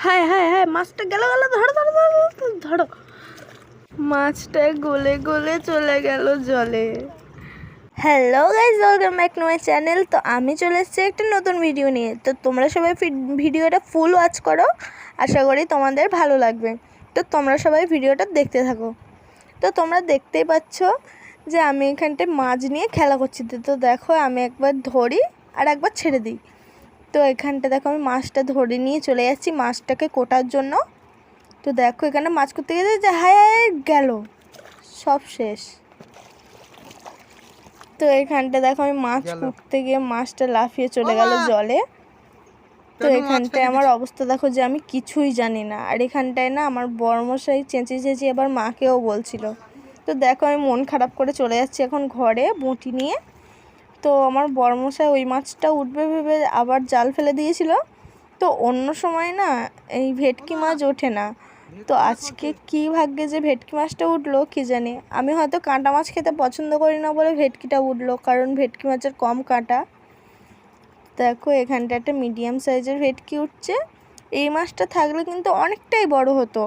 হায় হায় হায়, মাছটা গেল গেল, ধরো ধরো ধরো ধরো। মাছটা গলে গলে চলে গেল জলে। Hello guys, welcome back to my channel. তো আমি চলে এসেছি একটা নতুন ভিডিও নিয়ে। তো তোমরা সবাই ভিডিওটা ফুল ওয়াচ করো, আশা করি তোমাদের ভালো লাগবে। তো তোমরা সবাই ভিডিওটা দেখতে থাকো। তো তোমরা দেখতেই পাচ্ছ যে আমি এখানটায় মাছ নিয়ে খেলা করছি। তো দেখো, আমি একবার ধরি আর একবার ছেড়ে দিই। তো এখানটা দেখো আমি মাছটা ধরে নিয়ে চলে যাচ্ছি মাছটাকে কোটার জন্য। তো দেখো এখানে মাছ করতে গেলে যে হায় গেল, সব শেষ। তো এখানটা দেখো আমি মাছ কুটতে গিয়ে মাছটা লাফিয়ে চলে গেল জলে। তো এখানটায় আমার অবস্থা দেখো যে আমি কিছুই জানি না। আর এখানটায় না আমার বড়মশাই চেঁচিয়ে চেঁচিয়ে এবার মাকেও বলছিল। তো দেখো আমি মন খারাপ করে চলে যাচ্ছি এখন ঘরে বঁটি নিয়ে। তো আমার বড়মশাই ওই মাছটা উঠবে ভেবে আবার জাল ফেলে দিয়েছিল। তো অন্য সময় না এই ভেটকি মাছ ওঠে না। তো আজকে কি ভাগ্যে যে ভেটকি মাছটা উঠলো কি জানি। আমি হয়তো কাঁটা মাছ খেতে পছন্দ করি না বলে ভেটকিটা উঠলো, কারণ ভেটকি মাছের কম কাঁটা। দেখো এখানটা একটা মিডিয়াম সাইজের ভেটকি উঠছে। এই মাছটা থাকলে কিন্তু অনেকটাই বড় হতো,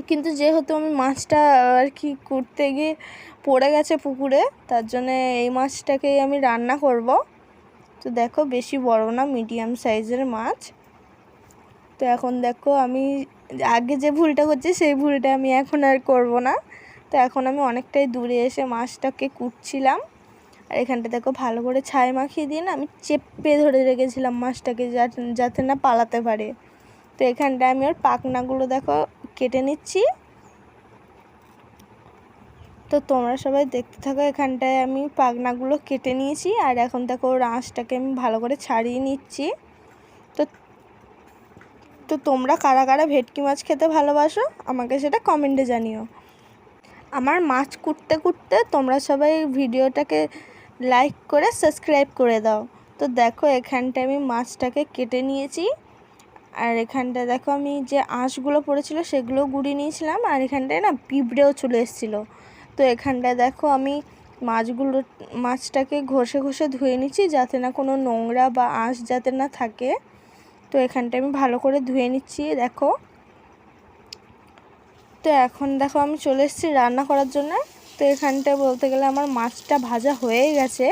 কিন্তু যেহেতু আমি মাছটা আর কি করতে গিয়ে পড়ে গেছে পুকুরে, তার জন্য এই মাছটাকেই আমি রান্না করব। তো দেখো বেশি বড় না, মিডিয়াম সাইজের মাছ। তো এখন দেখো আমি আগে যে ভুলটা করছি সেই ভুলটা আমি এখন আর করব না। তো এখন আমি অনেকটাই দূরে এসে মাছটাকে কুটছিলাম। আর এখানটা দেখো ভালো করে ছাই মাখিয়ে দিয়ে না আমি চেপে ধরে রেখেছিলাম মাছটাকে, যাতে না পালাতে পারে। তো এখানটায় আমি ওর পাখনাগুলো দেখো কেটে নিচ্ছি। তো তোমরা সবাই দেখতে থাকো। এখানটায় আমি পাখনাগুলো কেটে নিয়েছি, আর এখন দেখো ওর আঁশটাকে আমি ভালো করে ছাড়িয়ে নিচ্ছি। তো তো তোমরা কারা কারা ভেটকি মাছ খেতে ভালোবাসো আমাকে সেটা কমেন্টে জানিও। আমার মাছ কুটতে কুটতে তোমরা সবাই ভিডিওটাকে লাইক করে সাবস্ক্রাইব করে দাও। তো দেখো এখানটায় আমি মাছটাকে কেটে নিয়েছি, আর এখানটায় দেখো আমি যে আঁশগুলো পড়েছিল সেগুলো গুঁড়িয়ে নিয়েছিলাম। আর এখানটায় না পিঁপড়েও চলে এসেছিলো। তো এখানটায় দেখো আমি মাছটাকে ঘষে ঘষে ধুয়ে নিচ্ছি, যাতে না কোনো নোংরা বা আঁশ যাতে না থাকে। তো এখানটায় আমি ভালো করে ধুয়ে নিচ্ছি দেখো। তো এখন দেখো আমি চলে এসেছি রান্না করার জন্য। তো এখানটায় বলতে গেলে আমার মাছটা ভাজা হয়ে গেছে।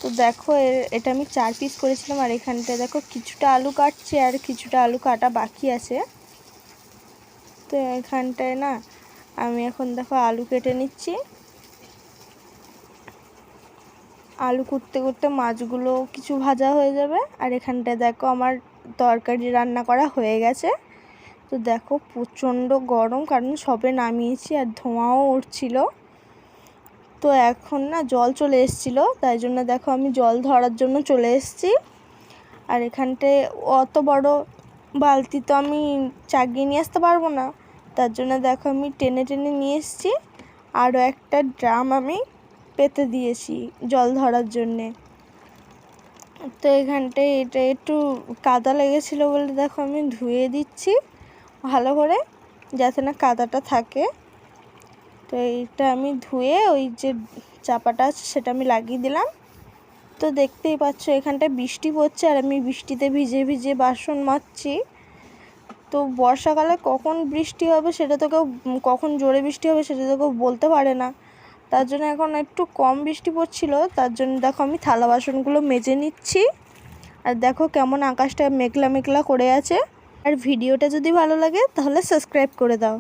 তো দেখো এটা আমি 4 পিস করেছিলাম। আর এখানটায় দেখো কিছুটা আলু কাটছি আর কিছুটা আলু কাটা বাকি আছে। তো এখানটায় না আমি এখন দেখো আলু কেটে নিচ্ছি। আলু কুটতে কুটতে মাছগুলো কিছু ভাজা হয়ে যাবে। আর এখানটায় দেখো আমার তরকারি রান্না করা হয়ে গেছে। তো দেখো প্রচণ্ড গরম, কারণ সবে নামিয়েছি আর ধোঁয়াও উঠছিল। তো এখন না জল চলে এসেছিলো, তাই জন্য দেখো আমি জল ধরার জন্য চলে এসেছি। আর এখানটায় অত বড় বালতি তো আমি চাগিয়ে নিয়ে আসতে পারবো না, তার জন্য দেখো আমি টেনে টেনে নিয়ে এসেছি। আরও একটা ড্রাম আমি পেতে দিয়েছি জল ধরার জন্যে। তো এখানটায় এটা একটু কাদা লেগেছিলো বলে দেখো আমি ধুয়ে দিচ্ছি ভালো করে, যাতে না কাদাটা থাকে। তো এইটা আমি ধুয়ে ওই যে চাপাটা আছে সেটা আমি লাগিয়ে দিলাম। তো দেখতেই পাচ্ছ এখানটায় বৃষ্টি পড়ছে, আর আমি বৃষ্টিতে ভিজে ভিজে বাসন মাজছি। তো বর্ষাকালে কখন বৃষ্টি হবে সেটা তো কেউ, কখন জোরে বৃষ্টি হবে সেটা তো কেউ বলতে পারে না। তার জন্য এখন একটু কম বৃষ্টি পড়ছিল, তার জন্য দেখো আমি থালা বাসনগুলো মেজে নিচ্ছি। আর দেখো কেমন আকাশটা মেঘলা মেঘলা করে আছে। আর ভিডিওটা যদি ভালো লাগে তাহলে সাবস্ক্রাইব করে দাও।